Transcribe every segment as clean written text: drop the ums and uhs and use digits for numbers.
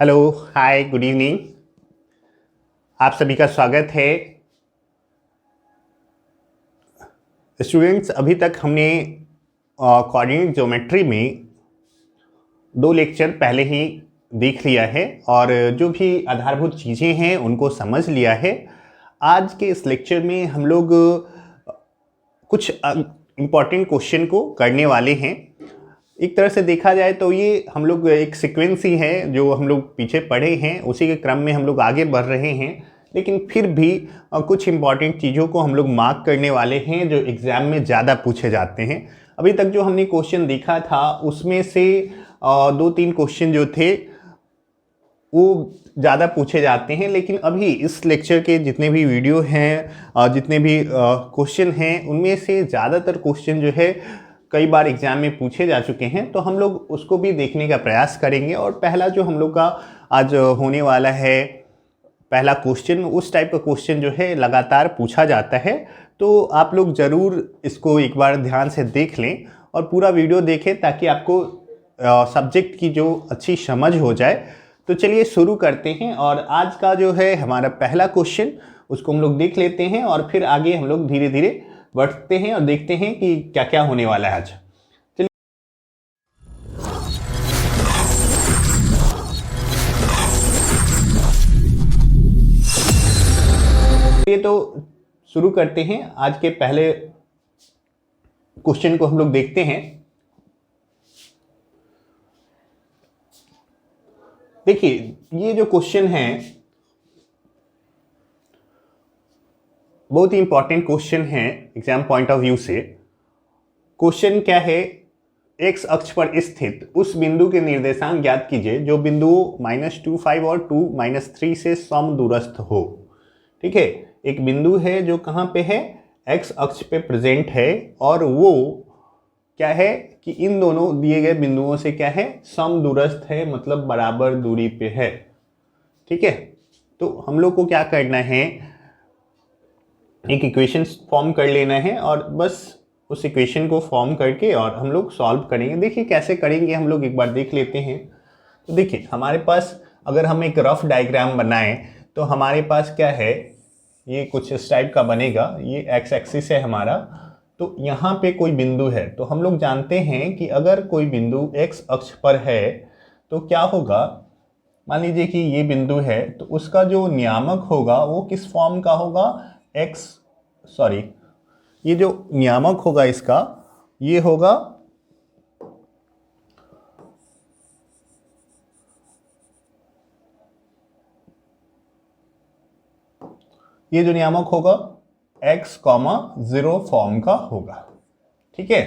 Hello, हाय, good evening. आप सभी का स्वागत है। स्टूडेंट्स, अभी तक हमने कोऑर्डिनेट ज्योमेट्री में 2 लेक्चर पहले ही देख लिया है और जो भी आधारभूत चीज़ें हैं उनको समझ लिया है। आज के इस लेक्चर में हम लोग कुछ इम्पॉर्टेंट क्वेश्चन को करने वाले हैं। एक तरह से देखा जाए तो ये हम लोग एक सीक्वेंस ही है जो हम लोग पीछे पढ़े हैं, उसी के क्रम में हम लोग आगे बढ़ रहे हैं। लेकिन फिर भी कुछ इम्पॉर्टेंट चीज़ों को हम लोग मार्क करने वाले हैं जो एग्ज़ाम में ज़्यादा पूछे जाते हैं। अभी तक जो हमने क्वेश्चन देखा था उसमें से 2-3 क्वेश्चन जो थे वो ज़्यादा पूछे जाते हैं, लेकिन अभी इस लेक्चर के जितने भी वीडियो हैं, जितने भी क्वेश्चन हैं, उनमें से ज़्यादातर क्वेश्चन जो है कई बार एग्जाम में पूछे जा चुके हैं, तो हम लोग उसको भी देखने का प्रयास करेंगे। और पहला जो हम लोग का आज होने वाला है, पहला क्वेश्चन उस टाइप का क्वेश्चन जो है लगातार पूछा जाता है, तो आप लोग ज़रूर इसको एक बार ध्यान से देख लें और पूरा वीडियो देखें ताकि आपको सब्जेक्ट की जो अच्छी समझ हो जाए। तो चलिए शुरू करते हैं और आज का जो है हमारा पहला क्वेश्चन उसको हम लोग देख लेते हैं और फिर आगे हम लोग धीरे धीरे बढ़ते हैं और देखते हैं कि क्या क्या होने वाला है आज। चलिए तो शुरू करते हैं। आज के पहले क्वेश्चन को हम लोग देखते हैं। देखिए, ये जो क्वेश्चन है बहुत ही इंपॉर्टेंट क्वेश्चन है एग्जाम पॉइंट ऑफ व्यू से। क्वेश्चन क्या है, एक्स अक्ष पर स्थित उस बिंदु के निर्देशांक ज्ञात कीजिए जो बिंदुओं -25 और 2-3 से समदूरस्थ हो। ठीक है, एक बिंदु है जो कहाँ पे है, एक्स अक्ष पे प्रेजेंट है और वो क्या है कि इन दोनों दिए गए बिंदुओं से क्या है, समदूरस्थ है, मतलब बराबर दूरी पे है। ठीक है, तो हम लोग को क्या करना है, एक इक्वेशन फॉर्म कर लेना है और बस उस इक्वेशन को फॉर्म करके और हम लोग सॉल्व करेंगे। देखिए कैसे करेंगे, हम लोग एक बार देख लेते हैं। तो देखिए हमारे पास अगर हम एक रफ डायग्राम बनाएं तो हमारे पास क्या है, ये कुछ इस टाइप का बनेगा। ये एक्स एक्सिस है हमारा, तो यहाँ पे कोई बिंदु है। तो हम लोग जानते हैं कि अगर कोई बिंदु एक्स अक्ष पर है तो क्या होगा, मान लीजिए कि ये बिंदु है तो उसका जो नियामक होगा वो किस फॉर्म का होगा, ये जो नियामक होगा इसका, ये होगा ये जो नियामक होगा x,0 फॉर्म का होगा। ठीक है,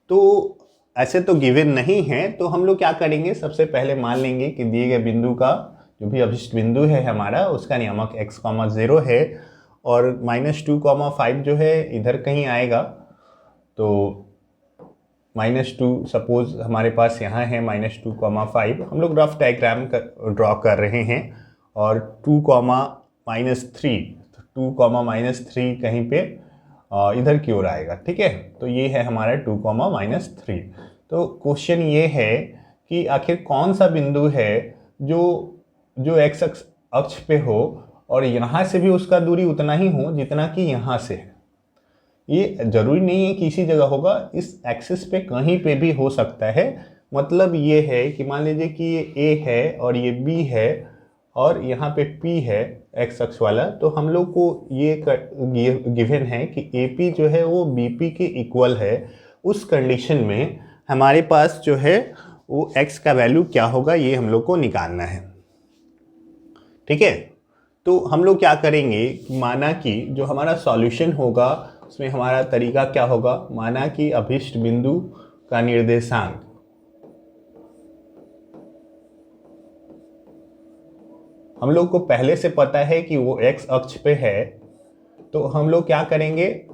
तो ऐसे तो गिवन नहीं है, तो हम लोग क्या करेंगे, सबसे पहले मान लेंगे कि दिए गए बिंदु का जो भी अभिष्ट बिंदु है हमारा, उसका नियामक x,0 है और -2,5 जो है इधर कहीं आएगा। तो -2 सपोज हमारे पास यहाँ है, -2,5 हम लोग रफ डायग्राम ड्रॉ कर रहे हैं और 2,-3, 2,-3 कहीं पे इधर की ओर आएगा। ठीक है, तो ये है हमारा 2,-3। तो क्वेश्चन ये है कि आखिर कौन सा बिंदु है जो जो एक्स अक्ष पे हो और यहाँ से भी उसका दूरी उतना ही हो जितना कि यहाँ से है। ये जरूरी नहीं है कि इसी जगह होगा, इस एक्सिस पे कहीं पे भी हो सकता है। मतलब ये है कि मान लीजिए कि ये ए है और ये बी है और यहाँ पे P है एक्स अक्ष वाला, तो हम लोग को ये गिवन है कि AP जो है वो BP के इक्वल है। उस कंडीशन में हमारे पास जो है वो x का वैल्यू क्या होगा, ये हम लोग को निकालना है। ठीक है, तो हम लोग क्या करेंगे, माना कि जो हमारा सॉल्यूशन होगा उसमें हमारा तरीका क्या होगा, माना कि अभिष्ट बिंदु का निर्देशांक हम लोग को पहले से पता है कि वो x अक्ष पे है, तो हम लोग क्या करेंगे,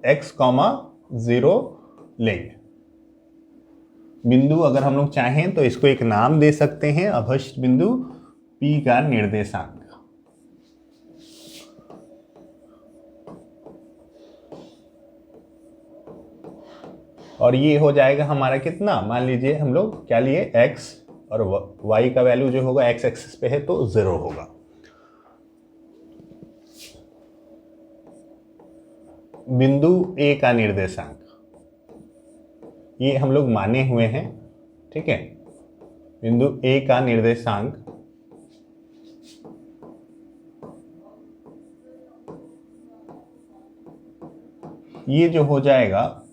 x,0 लेंगे। बिंदु अगर हम लोग चाहें तो इसको एक नाम दे सकते हैं, अभिष्ट बिंदु P का निर्देशांक। और ये हो जाएगा हमारा कितना, मान लीजिए हम लोग क्या लिए, x और y का वैल्यू जो होगा x एक्सिस पे है तो 0 होगा। बिंदु A का निर्देशांक ये हम लोग माने हुए हैं, ठीक है। बिंदु A का निर्देशांक ये जो हो जाएगा,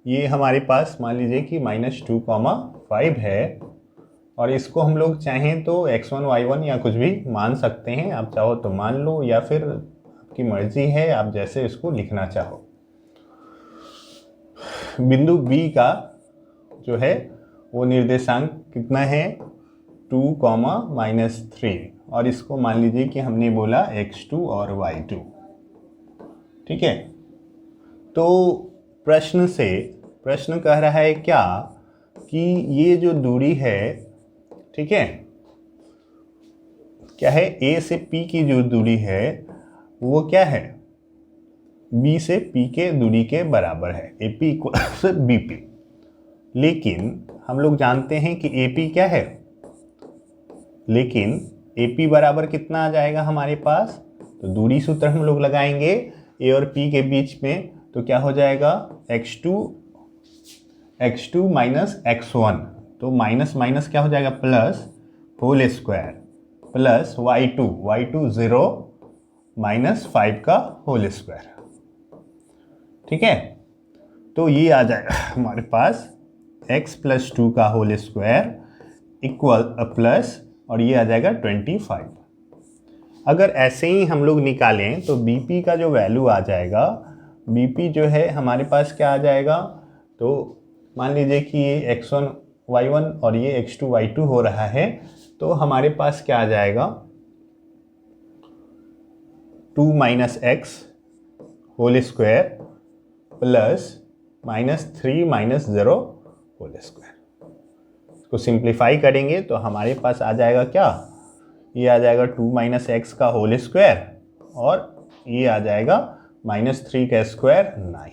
ये हमारे पास मान लीजिए कि -2,5 है, और इसको हम लोग चाहें तो x1 y1 या कुछ भी मान सकते हैं। आप चाहो तो मान लो, या फिर आपकी मर्जी है, आप जैसे इसको लिखना चाहो। बिंदु B का जो है वो निर्देशांक कितना है, 2,-3, और इसको मान लीजिए कि हमने बोला x2 और y2, ठीक है। तो प्रश्न कह रहा है क्या कि ये जो दूरी है, ठीक है, क्या है, A से P की जो दूरी है वो क्या है, B से P के दूरी के बराबर है, AP = BP। लेकिन हम लोग जानते हैं कि AP क्या है, लेकिन AP बराबर कितना आ जाएगा हमारे पास, तो दूरी सूत्र हम लोग लगाएंगे A और P के बीच में, तो क्या हो जाएगा, x2 माइनस x1, तो माइनस माइनस क्या हो जाएगा, plus whole square, plus y2 0 -5 का होल स्क्वायर, ठीक है। तो ये आ जाएगा हमारे पास x + 2 का होल स्क्वायर इक्वल प्लस, और ये आ जाएगा 25। अगर ऐसे ही हम लोग निकालें तो BP का जो वैल्यू आ जाएगा, BP जो है हमारे पास क्या आ जाएगा, तो मान लीजिए कि ये x1 y1 और ये x2 y2 हो रहा है, तो हमारे पास क्या आ जाएगा, 2 - x whole square plus -3 - 0 whole square. इसको सिंप्लीफाई करेंगे तो हमारे पास आ जाएगा क्या, ये आ जाएगा 2 - x का होल स्क्वायर, और ये आ जाएगा -3 का स्क्वायर 9।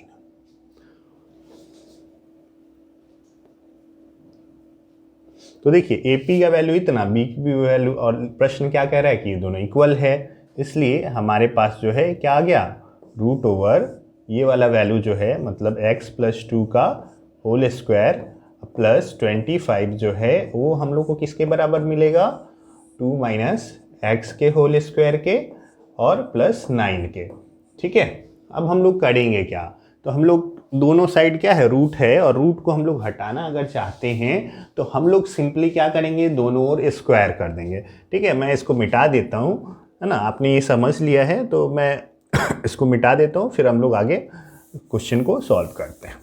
तो देखिए AP का वैल्यू इतना, B की भी वैल्यू, और प्रश्न क्या कह रहा है कि ये दोनों इक्वल है, इसलिए हमारे पास जो है क्या आ गया, √ ये वाला वैल्यू जो है, मतलब x + 2 का होल स्क्वायर प्लस 25 जो है वो हम लोग को किसके बराबर मिलेगा, 2 - x के होल स्क्वायर के और प्लस 9 के, ठीक है। अब हम लोग करेंगे क्या, तो हम लोग दोनों साइड क्या है, रूट है, और रूट को हम लोग हटाना अगर चाहते हैं तो हम लोग सिंपली क्या करेंगे, दोनों ओर स्क्वायर कर देंगे, ठीक है। मैं इसको मिटा देता हूँ, है ना, आपने ये समझ लिया है, तो मैं इसको मिटा देता हूँ, फिर हम लोग आगे क्वेश्चन को सॉल्व करते हैं।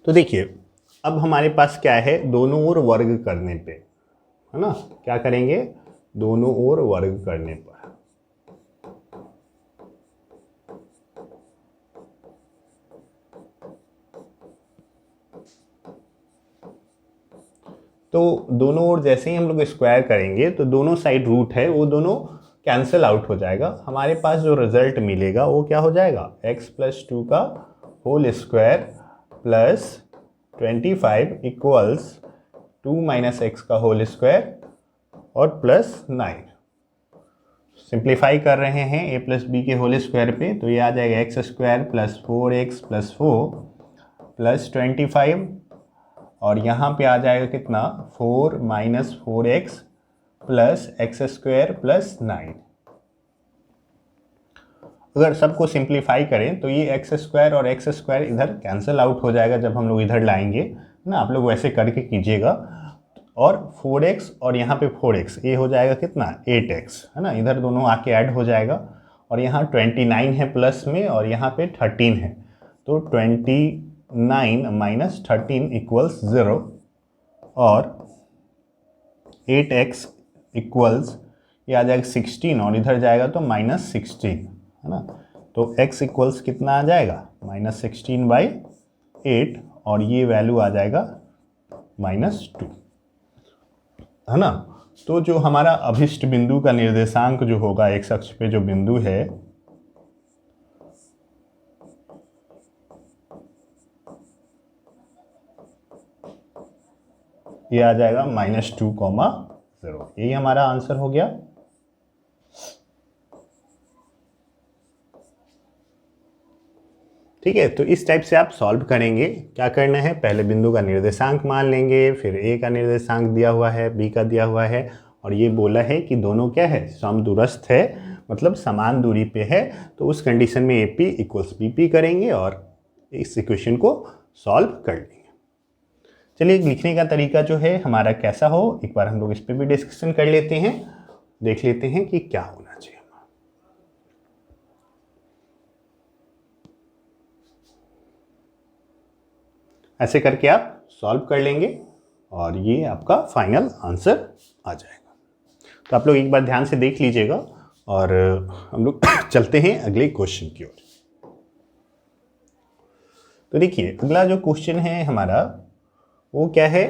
तो देखिए अब हमारे पास क्या है, दोनों ओर वर्ग करने पे, है ना, क्या करेंगे, दोनों ओर वर्ग करने पर, तो दोनों ओर जैसे ही हम लोग स्क्वायर करेंगे तो दोनों साइड रूट है वो दोनों कैंसिल आउट हो जाएगा। हमारे पास जो रिजल्ट मिलेगा वो क्या हो जाएगा, x + 2 का whole square plus 25 equals 2 - x का होल स्क्वायर और प्लस 9। सिंप्लीफाई कर रहे हैं a + b के होल स्क्वायर पे, तो ये आ जाएगा x² + 4x + 4 प्लस 25, और यहाँ पे आ जाएगा कितना, 4 - 4x प्लस x² प्लस 9। अगर सबको सिंप्लीफाई करें तो ये x² और x² इधर कैंसिल आउट हो जाएगा जब हम लोग इधर लाएंगे ना, आप लोग वैसे करके कीजिएगा, और 4x और यहाँ पे 4x, ये हो जाएगा कितना, 8x, है ना, इधर दोनों आके ऐड हो जाएगा, और यहाँ 29 है प्लस में, और यहाँ पे 13 है, तो 29 - 13 इक्वल्स 0, और 8x इक्वल्स ये आ जाएगा 16, और इधर जाएगा तो -16, है ना, तो x इक्वल्स कितना आ जाएगा, -16/8, और ये वैल्यू आ जाएगा -2, है ना। तो जो हमारा अभिष्ट बिंदु का निर्देशांक जो होगा एक्स अक्ष पे जो बिंदु है ये आ जाएगा -2,0। यही हमारा आंसर हो गया। ठीक है, तो इस टाइप से आप सॉल्व करेंगे। क्या करना है, पहले बिंदु का निर्देशांक मान लेंगे, फिर ए का निर्देशांक दिया हुआ है, बी का दिया हुआ है, और ये बोला है कि दोनों क्या है, समदूरस्थ है, मतलब समान दूरी पे है। तो उस कंडीशन में A P equals B P करेंगे और इस इक्वेशन को सॉल्व कर लेंगे। चलिए, लिखने का तरीका जो है हमारा कैसा हो, एक बार हम लोग इस पर भी डिस्कशन कर लेते हैं, देख लेते हैं कि क्या होना चाहिए। ऐसे करके आप सॉल्व कर लेंगे और ये आपका फाइनल आंसर आ जाएगा। तो आप लोग एक बार ध्यान से देख लीजिएगा और हम लोग चलते हैं अगले क्वेश्चन की ओर। तो देखिए, अगला जो क्वेश्चन है हमारा वो क्या है,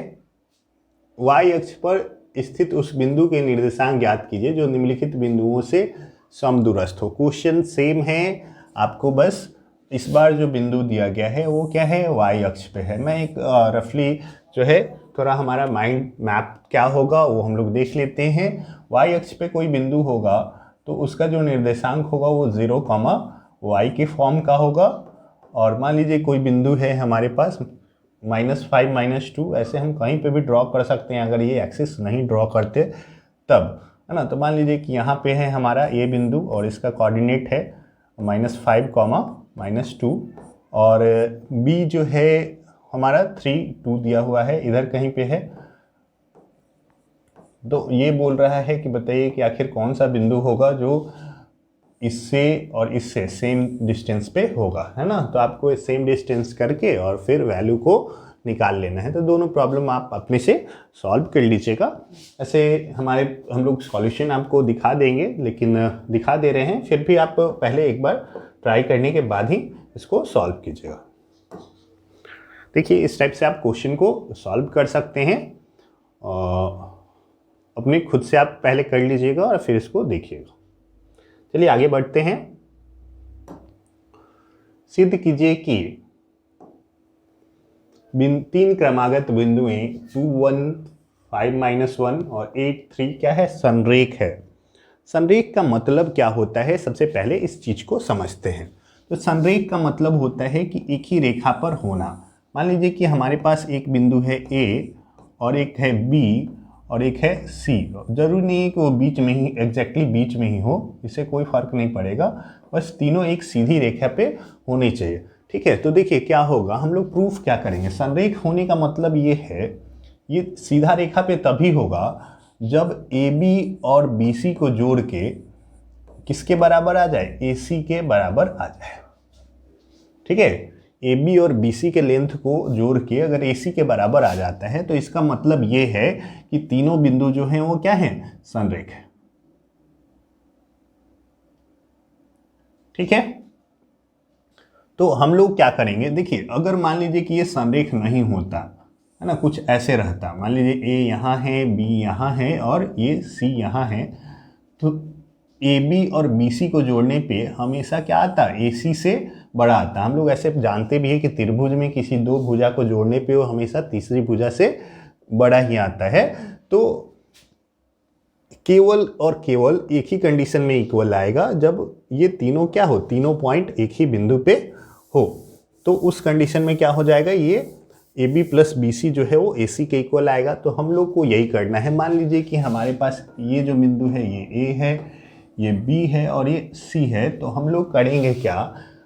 y अक्ष पर स्थित उस बिंदु के निर्देशांक ज्ञात कीजिए जो निम्नलिखित बिंदुओं से समदूरस्थ हो। क्वेश्चन सेम है, आपको बस इस बार जो बिंदु दिया गया है वो क्या है, y अक्ष पे है। मैं एक रफली जो है थोड़ा हमारा माइंड मैप क्या होगा वो हम लोग देख लेते हैं। y अक्ष पे कोई बिंदु होगा तो उसका जो निर्देशांक होगा वो 0, y के फॉर्म का होगा। और मान लीजिए कोई बिंदु है हमारे पास -5, -2, ऐसे हम कहीं पे भी ड्रॉ कर सकते हैं अगर ये एक्सिस नहीं ड्रॉ करते तब, है ना। तो मान लीजिए कि यहाँ पे है हमारा ये बिंदु और इसका कोऑर्डिनेट है -5, -2, और b जो है हमारा 3, 2 दिया हुआ है, इधर कहीं पे है। तो ये बोल रहा है कि बताइए कि आखिर कौन सा बिंदु होगा जो इससे और इससे सेम डिस्टेंस पे होगा, है ना। तो आपको सेम डिस्टेंस करके और फिर वैल्यू को निकाल लेना है। तो दोनों प्रॉब्लम आप अपने से सॉल्व कर लीजिएगा। ऐसे हम लोग सॉल्यूशन आपको दिखा देंगे, लेकिन दिखा दे रहे हैं फिर भी आप पहले एक बार ट्राई करने के बाद ही इसको सॉल्व कीजिएगा। देखिए, इस टाइप से आप क्वेश्चन को सॉल्व कर सकते हैं। अपने खुद से आप पहले कर लीजिएगा और फिर इसको देखिएगा। चलिए आगे बढ़ते हैं। सिद्ध कीजिए कि 3 क्रमागत बिंदुएं 2, 1, 5, -1 और 8, 3 क्या है, संरेख है। संरेख का मतलब क्या होता है, सबसे पहले इस चीज को समझते हैं। तो संरेख का मतलब होता है कि एक ही रेखा पर होना। मान लीजिए कि हमारे पास एक बिंदु है A और एक है B और एक है C। जरूरी नहीं है कि वो बीच में ही, एग्जैक्टली बीच में ही हो, इससे कोई फर्क नहीं पड़ेगा, बस तीनों एक सीधी रेखा पे होनी चाहिए। ठीक है, तो देखिए क्या होगा, हम लोग प्रूफ क्या करेंगे। संरेख होने का मतलब ये है, ये सीधा रेखा पे तभी होगा जब AB और BC को जोड़ के किसके बराबर आ जाए, AC के बराबर आ जाए। ठीक है, AB और BC के लेंथ को जोड़ के अगर AC के बराबर आ जाता है तो इसका मतलब ये है कि तीनों बिंदु जो हैं वो क्या हैं, संरेख है। ठीक है, तो हम लोग क्या करेंगे, देखिए अगर मान लीजिए कि ये संरेख नहीं होता, है ना, कुछ ऐसे रहता, मान लीजिए A यहाँ है, B यहाँ है और ये C यहाँ है, तो AB और BC को जोड़ने पे हमेशा क्या आता, AC से बड़ा आता। हम लोग ऐसे जानते भी है कि त्रिभुज में किसी दो भुजा को जोड़ने पे वो हमेशा तीसरी भुजा से बड़ा ही आता है। तो केवल और केवल एक ही कंडीशन में इक्वल आएगा जब ये तीनों क्या हो, तीनों पॉइंट एक ही बिंदु पे हो। तो उस कंडीशन में क्या हो जाएगा, ये AB प्लस BC जो है वो AC के इक्वल आएगा। तो हम लोग को यही करना है। मान लीजिए कि हमारे पास ये जो बिंदु है ये A है, ये B है और ये C है। तो हम लोग करेंगे क्या,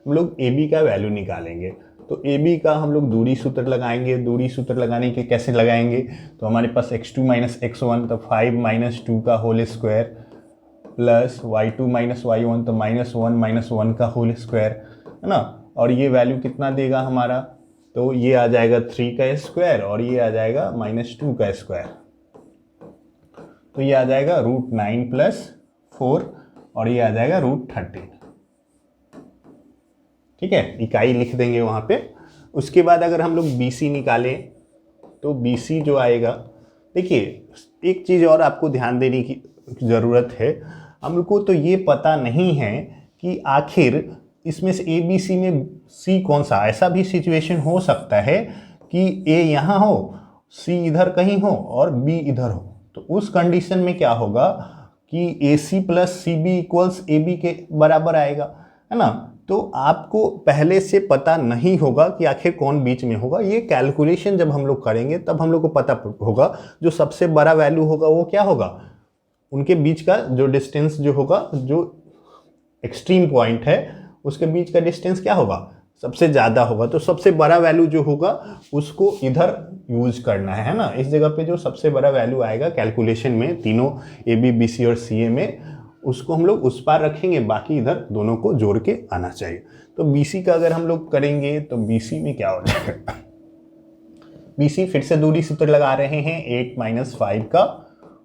हम लोग AB का वैल्यू निकालेंगे। तो AB का हम लोग दूरी सूत्र लगाएंगे। दूरी सूत्र लगाने के कैसे लगाएंगे, तो हमारे पास x2 - x1 तो 5 - 2 का whole square plus y2 - y1 तो -1 - 1 का होल स्क्वायर, है ना। और ये वैल्यू कितना देगा हमारा, तो ये आ जाएगा 3 का स्क्वायर और ये आ जाएगा -2 का स्क्वायर। तो ये आ जाएगा √9 + 4 और ये आ जाएगा √13। ठीक है, इकाई लिख देंगे वहाँ पे। उसके बाद अगर हम लोग BC निकालें तो BC जो आएगा, देखिए एक चीज़ और आपको ध्यान देने की ज़रूरत है, हमको तो ये पता नहीं है कि आखिर इसमें से ए बी सी में सी कौन सा। ऐसा भी सिचुएशन हो सकता है कि ए यहाँ हो, सी इधर कहीं हो और बी इधर हो। तो उस कंडीशन में क्या होगा कि A C plus C B equals A B के बराबर आएगा, है ना। तो आपको पहले से पता नहीं होगा कि आखिर कौन बीच में होगा। ये कैलकुलेशन जब हम लोग करेंगे तब हम लोग को पता होगा जो सबसे बड़ा वैल्यू होगा वो क्या होगा, उनके बीच का जो डिस्टेंस जो होगा, जो एक्सट्रीम पॉइंट है उसके बीच का डिस्टेंस क्या होगा, सबसे ज़्यादा होगा। तो सबसे बड़ा वैल्यू जो होगा उसको इधर यूज करना है ना। इस जगह पे जो सबसे बड़ा वैल्यू आएगा कैलकुलेशन में तीनों ए बी बी सी और सी ए में, उसको हम लोग उस पार रखेंगे, बाकी इधर दोनों को जोड़ के आना चाहिए। तो बी सी का अगर हम लोग करेंगे तो बी सी में क्या हो जाएगा, बी सी फिर से दूरी सूत्र लगा रहे हैं 8 - 5 का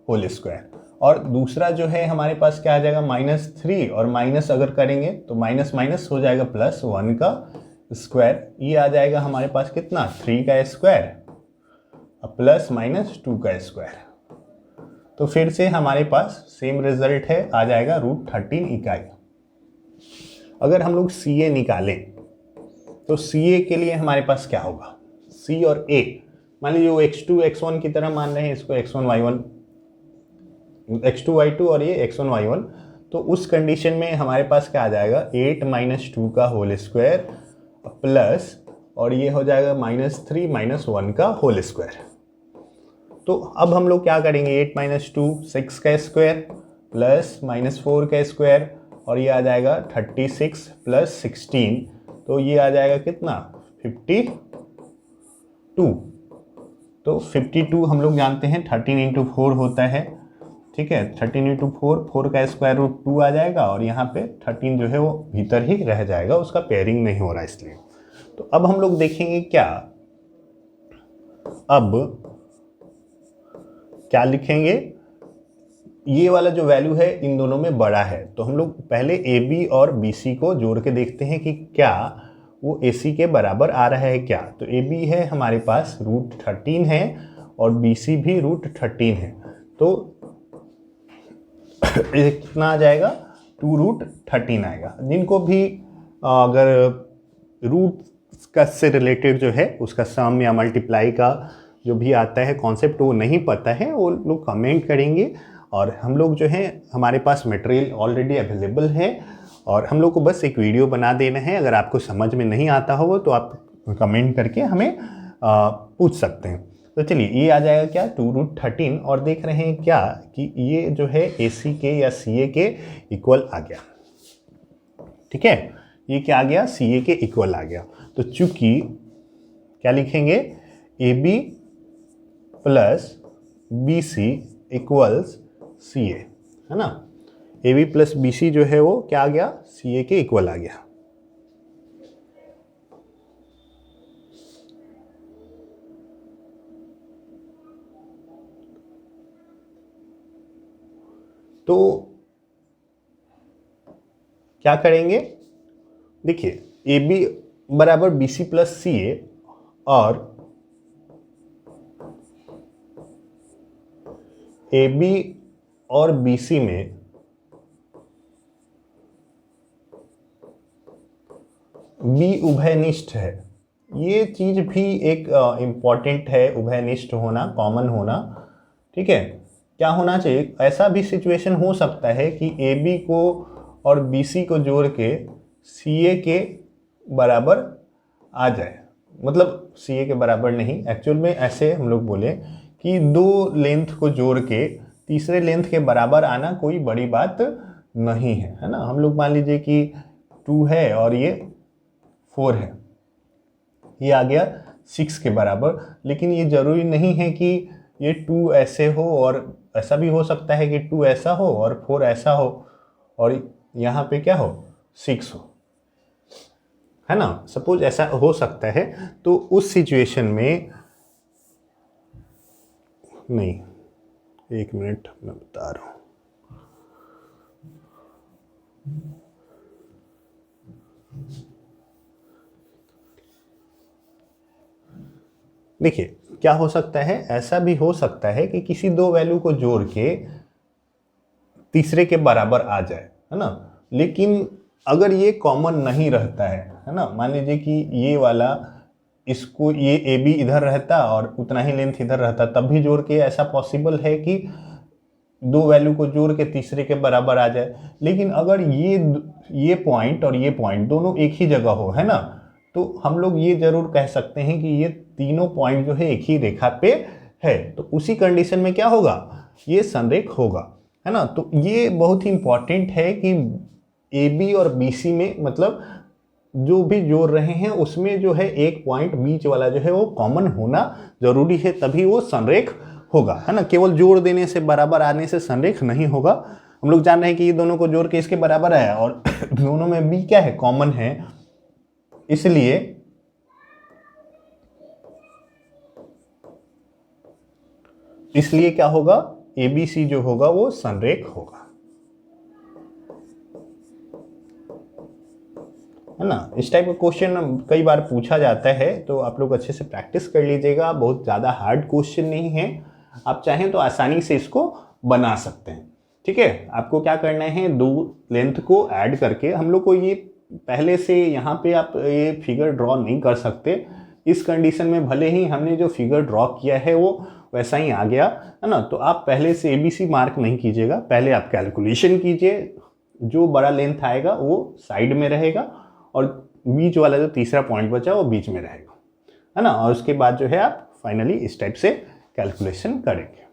होल स्क्वायर, और दूसरा जो है हमारे पास क्या आ जाएगा -3, और माइनस अगर करेंगे तो माइनस माइनस हो जाएगा +1 का स्क्वायर। ये आ जाएगा हमारे पास कितना 3 का स्क्वायर प्लस -2 का स्क्वायर। तो फिर से हमारे पास सेम रिजल्ट है, आ जाएगा √13 इकाई। अगर हम लोग सी ए निकालें तो सी ए के लिए हमारे पास क्या होगा, सी और ए मान लीजिए वो x2 x1 की तरह मान रहे हैं इसको, x1 y1 x2 y2 और ये x1 y1। तो उस कंडीशन में हमारे पास क्या आ जाएगा 8 - 2 का होल स्क्वायर प्लस, और ये हो जाएगा -3 - 1 का होल स्क्वायर। तो अब हम लोग क्या करेंगे 8 - 2 6 का स्क्वायर प्लस -4 का स्क्वायर, और ये आ जाएगा 36 + 16, तो ये आ जाएगा कितना 52। तो 52 हम लोग जानते हैं 13 × 4 होता है, ठीक है। 13 × 4, 4 का स्क्वायर √2 आ जाएगा, और यहाँ पे 13 जो है वो भीतर ही रह जाएगा, उसका पेयरिंग नहीं हो रहा इसलिए। तो अब हम लोग देखेंगे अब क्या लिखेंगे, ये वाला जो वैल्यू है इन दोनों में बड़ा है, तो हम लोग पहले ए बी और बी सी को जोड़ के देखते हैं कि क्या वो ए सी के बराबर आ रहा है क्या। तो ए बी है हमारे पास √13 है और बी सी भी √13 है, तो कितना आ जाएगा 2√13 आएगा। जिनको भी अगर रूट का से रिलेटेड जो है उसका सम या मल्टीप्लाई का जो भी आता है कॉन्सेप्ट वो नहीं पता है, वो लोग कमेंट करेंगे, और हम लोग जो है हमारे पास मटेरियल ऑलरेडी अवेलेबल है, और हम लोग को बस एक वीडियो बना देना है। अगर आपको समझ में नहीं आता हो तो आप कमेंट करके हमें पूछ सकते हैं। तो चलिए ये आ जाएगा क्या 2√13, और देख रहे हैं क्या कि ये जो है ए सी के या सी ए के इक्वल आ गया, ठीक है। ये क्या आ गया सी ए के इक्वल आ गया। तो चूंकि क्या लिखेंगे A B plus B C equals C A, है ना। A B plus B C जो है वो क्या आ गया सी ए के इक्वल आ गया। तो क्या करेंगे, देखिए ए बी बराबर बी सी प्लस सी ए, और ए बी और बी सी में बी उभयनिष्ठ है। ये चीज भी एक इम्पॉर्टेंट है, उभयनिष्ठ होना, कॉमन होना, ठीक है। क्या होना चाहिए, ऐसा भी सिचुएशन हो सकता है कि ए बी को और बी सी को जोड़ के सी ए के बराबर आ जाए, मतलब सी ए के बराबर नहीं, एक्चुअल में ऐसे हम लोग बोले कि दो लेंथ को जोड़ के तीसरे लेंथ के बराबर आना कोई बड़ी बात नहीं है ना। हम लोग मान लीजिए कि 2 है और ये 4 है, ये आ गया 6 के बराबर, लेकिन ये जरूरी नहीं है कि ये 2 ऐसे हो, और ऐसा भी हो सकता है कि 2 ऐसा हो और 4 ऐसा हो, और यहाँ पे क्या हो 6 हो, है ना। सपोज ऐसा हो सकता है, तो उस सिचुएशन में नहीं, 1 मिनट मैं बता रहा हूँ। देखिए क्या हो सकता है, ऐसा भी हो सकता है कि किसी दो वैल्यू को जोड़ के तीसरे के बराबर आ जाए, है ना। लेकिन अगर ये कॉमन नहीं रहता है ना, मान लीजिए कि ये वाला इसको, ये ए बी इधर रहता और उतना ही लेंथ इधर रहता, तब भी जोड़ के ऐसा पॉसिबल है कि दो वैल्यू को जोड़ के तीसरे के बराबर आ जाए। लेकिन अगर ये पॉइंट और ये पॉइंट दोनों एक ही जगह हो, है ना, तो हम लोग ये जरूर कह सकते हैं कि ये तीनों पॉइंट जो है एक ही रेखा पे है। तो उसी कंडीशन में क्या होगा, ये संरेख होगा, है ना। तो ये बहुत ही इंपॉर्टेंट है कि ए बी और बी सी में, मतलब जो भी जोड़ रहे हैं उसमें जो है एक पॉइंट बीच वाला जो है वो कॉमन होना जरूरी है, तभी वो संरेख होगा, है ना। केवल जोड़ देने से, बराबर आने से संरेख नहीं होगा। हम लोग जान रहे हैं कि ये दोनों को जोड़ के इसके बराबर आया और दोनों में बी क्या है, कॉमन है, इसलिए क्या होगा, ए बी सी जो होगा वो संरेख होगा, है ना। इस टाइप का क्वेश्चन कई बार पूछा जाता है, तो आप लोग अच्छे से प्रैक्टिस कर लीजिएगा। बहुत ज़्यादा हार्ड क्वेश्चन नहीं है, आप चाहें तो आसानी से इसको बना सकते हैं। ठीक है, आपको क्या करना है, दो लेंथ को ऐड करके, हम लोग को ये पहले से यहाँ पे आप ये फिगर ड्रॉ नहीं कर सकते। इस कंडीशन में भले ही हमने जो फिगर ड्रॉ किया है वो वैसा ही आ गया, है ना। तो आप पहले से ABC मार्क नहीं कीजिएगा, पहले आप कैलकुलेशन कीजिए। जो बड़ा लेंथ आएगा वो साइड में रहेगा और बीच वाला जो तीसरा पॉइंट बचा वो बीच में रहेगा, है ना। और उसके बाद जो है आप फाइनली इस टाइप से कैलकुलेशन करेंगे।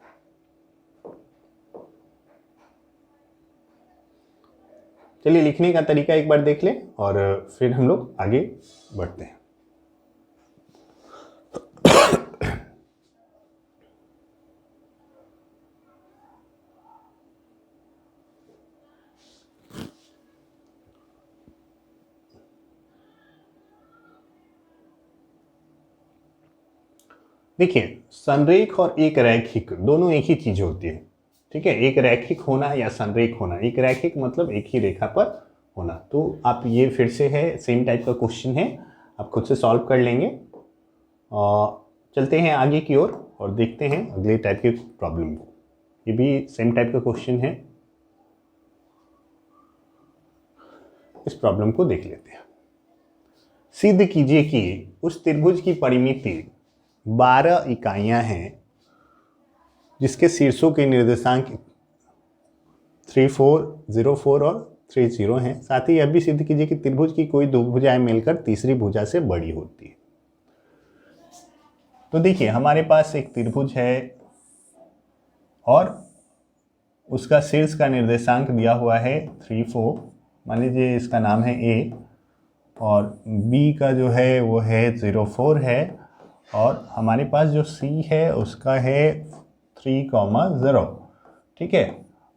चलिए लिखने का तरीका एक बार देख लें और फिर हम लोग आगे बढ़ते हैं। देखिए, संरेख और एक रैखिक दोनों एक ही चीज होती है। ठीक है, एक रैखिक होना या संरेख होना, एक रैखिक मतलब एक ही रेखा पर होना। तो आप ये फिर से है, सेम टाइप का क्वेश्चन है, आप खुद से सॉल्व कर लेंगे। और चलते हैं आगे की ओर और देखते हैं अगले टाइप के प्रॉब्लम को। ये भी सेम टाइप का क्वेश्चन है, इस प्रॉब्लम को देख लेते हैं। सिद्ध कीजिए कि उस त्रिभुज की परिमिति 12 इकाइयां हैं जिसके शीर्षों के निर्देशांक 3, 4, 0, 4 और 3, 0 हैं। साथ ही यह भी सिद्ध कीजिए कि त्रिभुज की कोई दो भुजाएं मिलकर तीसरी भुजा से बड़ी होती है। तो देखिए, हमारे पास एक त्रिभुज है और उसका शीर्ष का निर्देशांक दिया हुआ है 3, 4। मान लीजिए इसका नाम है A और B का जो है वो है 0, 4 है और हमारे पास जो C है उसका है 3, 0। ठीक है,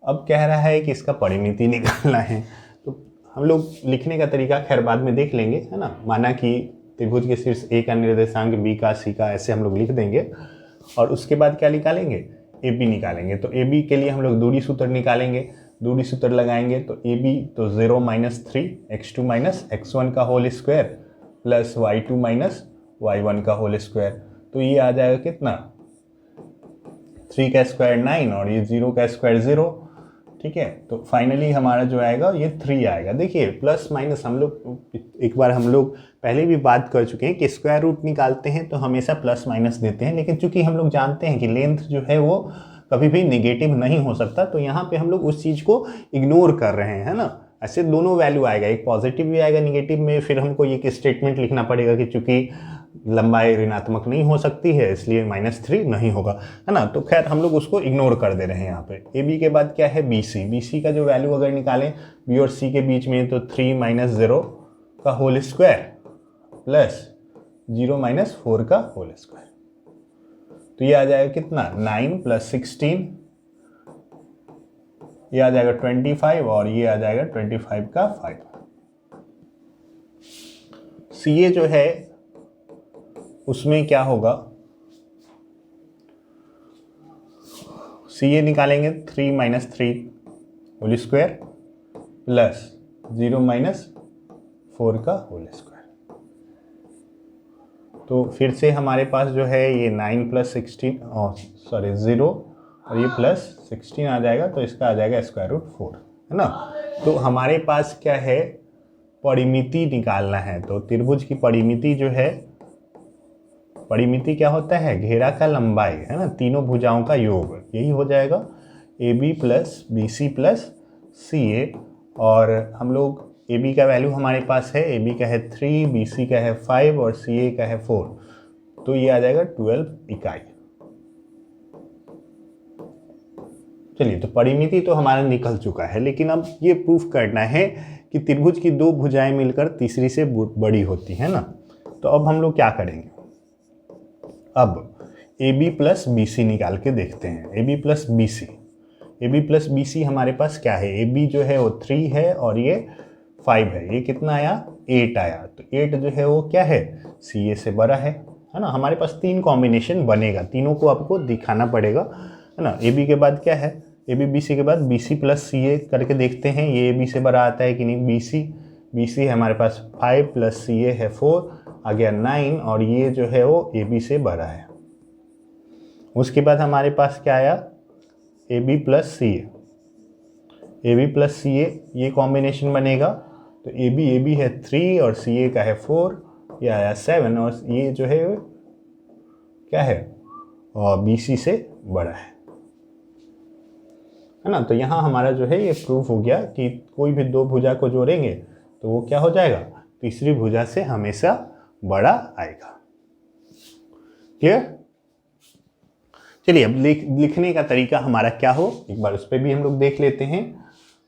अब कह रहा है कि इसका परिमिति निकालना है। तो हम लोग लिखने का तरीका खैर बाद में देख लेंगे, है ना। माना कि त्रिभुज के शीर्ष A का निर्देशांक B का C का, ऐसे हम लोग लिख देंगे और उसके बाद क्या निकालेंगे, AB निकालेंगे। तो AB के लिए हम लोग दूरी सूत्र निकालेंगे, दूरी सूत्र लगाएंगे तो AB तो 0 - 3 x2 - x1 का whole square plus y2 - y1 का होल स्क्वायर। तो ये आ जाएगा कितना, 3 का स्क्वायर 9 और ये 0 का स्क्वायर 0। ठीक है, तो फाइनली हमारा जो आएगा ये 3 आएगा। देखिए, प्लस माइनस हम लोग एक बार हम लोग पहले भी बात कर चुके हैं कि स्क्वायर रूट निकालते हैं तो हमेशा प्लस माइनस देते हैं, लेकिन चूंकि हम लोग जानते हैं कि लेंथ जो है वो कभी भी निगेटिव नहीं हो सकता, तो यहाँ पे हम लोग उस चीज़ को इग्नोर कर रहे हैं, है ना। ऐसे दोनों वैल्यू आएगा, एक पॉजिटिव भी आएगा, निगेटिव में फिर हमको ये स्टेटमेंट लिखना पड़ेगा कि चूंकि लंबाई ऋणात्मक नहीं हो सकती है इसलिए -3 नहीं होगा, है ना। तो खैर हम लोग उसको इग्नोर कर दे रहे हैं यहाँ पे। ए बी के बाद क्या है, बी सी। बी सी का जो वैल्यू अगर निकालें बी और सी के बीच में, तो 3 - 0 का होल स्क्वायर प्लस 0 - 4 का होल स्क्वायर। तो ये आ जाएगा कितना, 9 + 16, ये आ जाएगा 25 और ये आ जाएगा 25 का 5। सी ए जो है उसमें क्या होगा, सी ए निकालेंगे 3 - 3 होल स्क्वायर प्लस 0 - 4 का होल स्क्वायर। तो फिर से हमारे पास जो है ये 9 + 16 सॉरी 0 और ये +16 आ जाएगा, तो इसका आ जाएगा √4, है ना। तो हमारे पास क्या है, परिमिति निकालना है। तो त्रिभुज की परिमिति जो है, परिमिति क्या होता है, घेरा का लंबाई, है ना, तीनों भुजाओं का योग, यही हो जाएगा AB + BC + CA। और हम लोग AB का वैल्यू हमारे पास है, AB का है 3, BC का है 5 और CA का है 4, तो ये आ जाएगा 12 इकाई। चलिए, तो परिमिति तो हमारा निकल चुका है, लेकिन अब ये प्रूफ करना है कि त्रिभुज की दो भुजाएं मिलकर तीसरी से बड़ी होती है ना। तो अब हम लोग क्या करेंगे, अब AB + BC निकाल के देखते हैं। AB + BC, AB + BC हमारे पास क्या है, AB जो है वो 3 है और ये 5 है, ये कितना आया, 8 आया। तो 8 जो है वो क्या है, CA से बड़ा है ना। हमारे पास 3 कॉम्बिनेशन बनेगा, तीनों को आपको दिखाना पड़ेगा, है ना। AB के बाद क्या है, AB BC के बाद BC + CA करके देखते हैं, ये AB से बड़ा आता है कि नहीं। BC है हमारे पास 5 + CA है 4, आ गया 9, और ये जो है वो AB से बड़ा है। उसके बाद हमारे पास क्या आया, AB + CA, AB + CA ये कॉम्बिनेशन बनेगा। तो AB है 3 और CA का है 4, ये आया 7, और ये जो है क्या है, और BC से बड़ा है ना। तो यहाँ हमारा जो है ये प्रूफ हो गया कि कोई भी दो भुजा को जोड़ेंगे तो वो क्या हो जाएगा, तीसरी भुजा से हमेशा बड़ा आएगा। क्लियर। चलिए, अब लिखने का तरीका हमारा क्या हो, एक बार उस पर भी हम लोग देख लेते हैं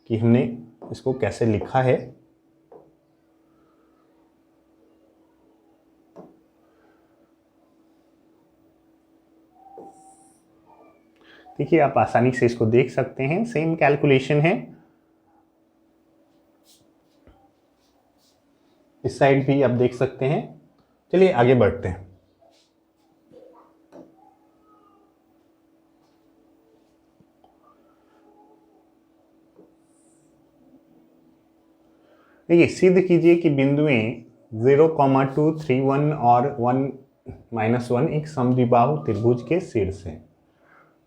कि हमने इसको कैसे लिखा है। देखिए, आप आसानी से इसको देख सकते हैं, सेम कैलकुलेशन है। इस साइड भी आप देख सकते हैं। चलिए आगे बढ़ते हैं। देखिए, सिद्ध कीजिए कि बिंदुएं 0, 2, 3, 1 और 1, -1 एक समद्विबाहु त्रिभुज के शीर्ष हैं।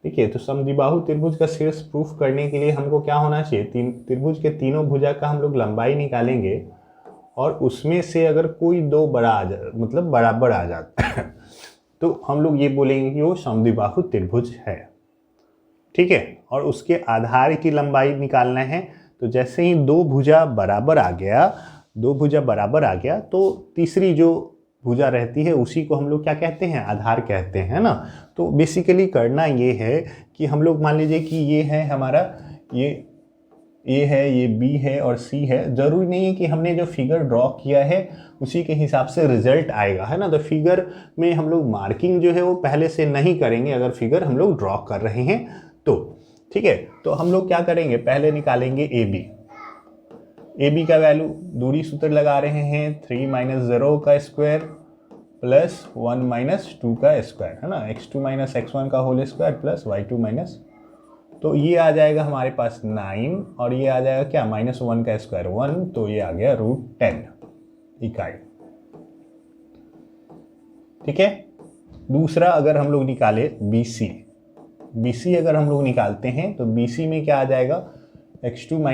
देखिए, तो समद्विबाहु त्रिभुज का शीर्ष प्रूफ करने के लिए हमको क्या होना चाहिए, त्रिभुज के तीनों भुजा का हम लोग लंबाई निकालेंगे और उसमें से अगर कोई दो बड़ा आ जाए, मतलब बराबर आ जाता है तो हम लोग ये बोलेंगे कि वो समद्विबाहु त्रिभुज है। ठीक है। और उसके आधार की लंबाई निकालना है। तो जैसे ही दो भुजा बराबर आ गया, तो तीसरी जो भुजा रहती है उसी को हम लोग क्या कहते हैं, आधार कहते हैं ना। तो बेसिकली करना ये है कि हम लोग मान लीजिए कि ये है हमारा, ये A है, ये B है और C है। जरूरी नहीं है कि हमने जो फिगर ड्रॉ किया है उसी के हिसाब से रिजल्ट आएगा, है ना। तो फिगर में हम लोग मार्किंग जो है वो पहले से नहीं करेंगे अगर फिगर हम लोग ड्रॉ कर रहे हैं तो। ठीक है। तो हम लोग क्या करेंगे, पहले निकालेंगे AB का वैल्यू, दूरी सूत्र लगा रहे हैं 3 - 0 का स्क्वायर प्लस 1 - 2 का स्क्वायर, है ना। x2 - x1 का होल स्क्वायर प्लस y2 तो ये आ जाएगा हमारे पास 9 और ये आ जाएगा क्या, -1 का स्क्वायर 1, तो ये आ गया √10 इकाई। ठीक है। दूसरा अगर हम लोग निकाले BC अगर हम लोग निकालते हैं तो BC में क्या आ जाएगा, x2 -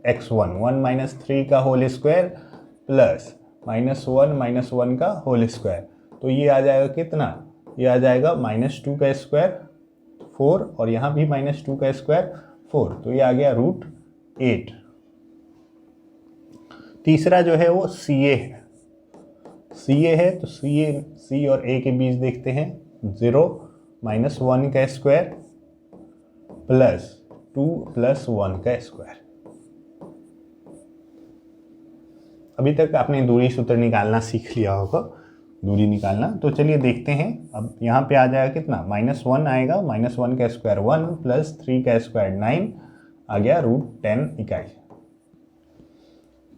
x1 1 - 3 का होल स्क्वायर प्लस -1 - 1 का होल स्क्वायर, तो ये आ जाएगा कितना, ये आ जाएगा -2 का स्क्वायर 4 और यहाँ भी -2 का स्क्वायर 4, तो ये आ गया √8। तीसरा जो है वो CA है। तो C और A के बीच देखते हैं, 0 - 1 का स्क्वायर प्लस 2 + 1 का स्क्वायर। अभी तक आपने दूरी सूत्र निकालना सीख लिया होगा, दूरी निकालना। तो चलिए देखते हैं। अब यहाँ पे आ जाएगा कितना, -1 आएगा, -1 का स्क्वायर 1 प्लस 3 का स्क्वायर 9, आ गया √10 इकाई।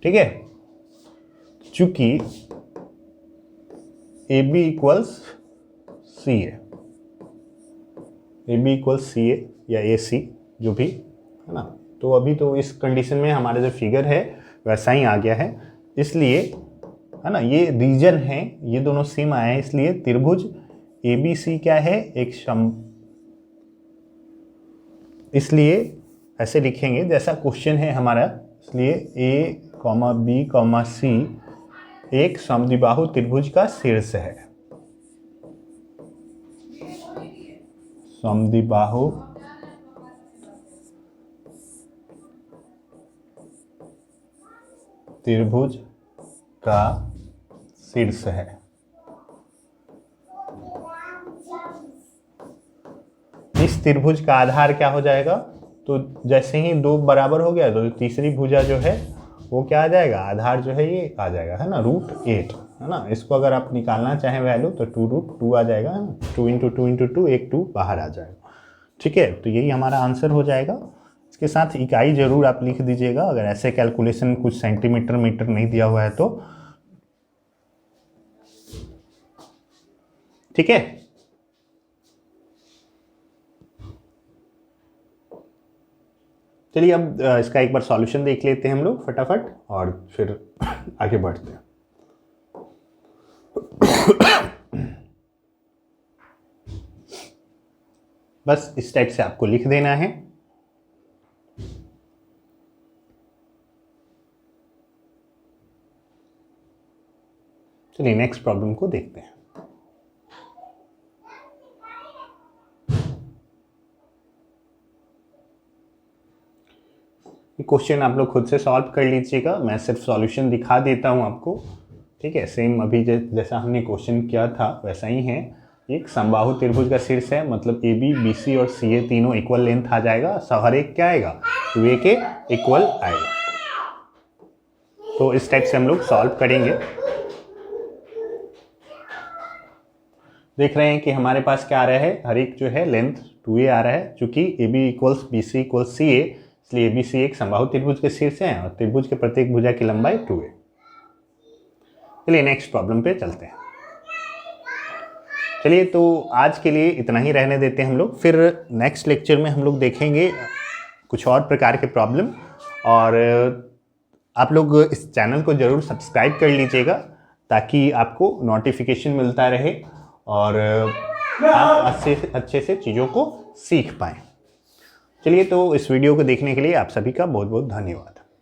ठीक है। चूंकि AB = CA या AC जो भी, है ना। तो अभी तो इस कंडीशन में हमारा जो फिगर है वैसा ही आ गया है, इसलिए है ना, ये रीजन है, ये दोनों सेम आए हैं, इसलिए त्रिभुज ABC क्या है, एक इसलिए ऐसे लिखेंगे जैसा क्वेश्चन है हमारा, इसलिए A, B, C एक समद्विबाहु त्रिभुज का शीर्ष है। समद्विबाहु त्रिभुज का शीर्ष है। इस त्रिभुज का आधार क्या हो जाएगा, तो जैसे ही दो बराबर हो गया तो तीसरी भुजा जो है वो क्या आ जाएगा, आधार जो है ये आ जाएगा, है ना, √8, है ना। इसको अगर आप निकालना चाहें वैल्यू तो 2√2 आ जाएगा, है ना, 2 × 2 × 2, एक 2 बाहर आ जाएगा। ठीक है, तो यही हमारा आंसर हो जाएगा। इसके साथ इकाई जरूर आप लिख दीजिएगा, अगर ऐसे कैलकुलेशन कुछ सेंटीमीटर मीटर नहीं दिया हुआ है तो। ठीक है, चलिए अब इसका एक बार सॉल्यूशन देख लेते हैं हम लोग फटाफट और फिर आगे बढ़ते हैं। बस इस टाइप से आपको लिख देना है। चलिए नेक्स्ट प्रॉब्लम को देखते हैं। क्वेश्चन आप लोग खुद से सॉल्व कर लीजिएगा, मैं सिर्फ सॉल्यूशन दिखा देता हूं आपको। ठीक है, सेम अभी जैसा हमने क्वेश्चन किया था वैसा ही है। एक समबाहु त्रिभुज का शीर्ष है, मतलब AB, BC और CA तीनों इक्वल लेंथ आ जाएगा, हर एक क्या आएगा, 2A के इक्वल आएगा। तो इस टाइप से हम लोग सॉल्व करेंगे। देख रहे हैं कि हमारे पास क्या आ रहा है, हर एक जो है लेंथ 2A आ रहा है, चूंकि AB = BC = CA, इसलिए ABC एक समबाहु त्रिभुज के शीर्ष है और त्रिभुज के प्रत्येक भुजा की लंबाई 2A। चलिए नेक्स्ट प्रॉब्लम पे चलते हैं। चलिए तो आज के लिए इतना ही रहने देते हैं हम लोग, फिर नेक्स्ट लेक्चर में हम लोग देखेंगे कुछ और प्रकार के प्रॉब्लम। और आप लोग इस चैनल को ज़रूर सब्सक्राइब कर लीजिएगा ताकि आपको नोटिफिकेशन मिलता रहे और आप अच्छे से चीज़ों को सीख पाएँ। चलिए तो इस वीडियो को देखने के लिए आप सभी का बहुत बहुत धन्यवाद।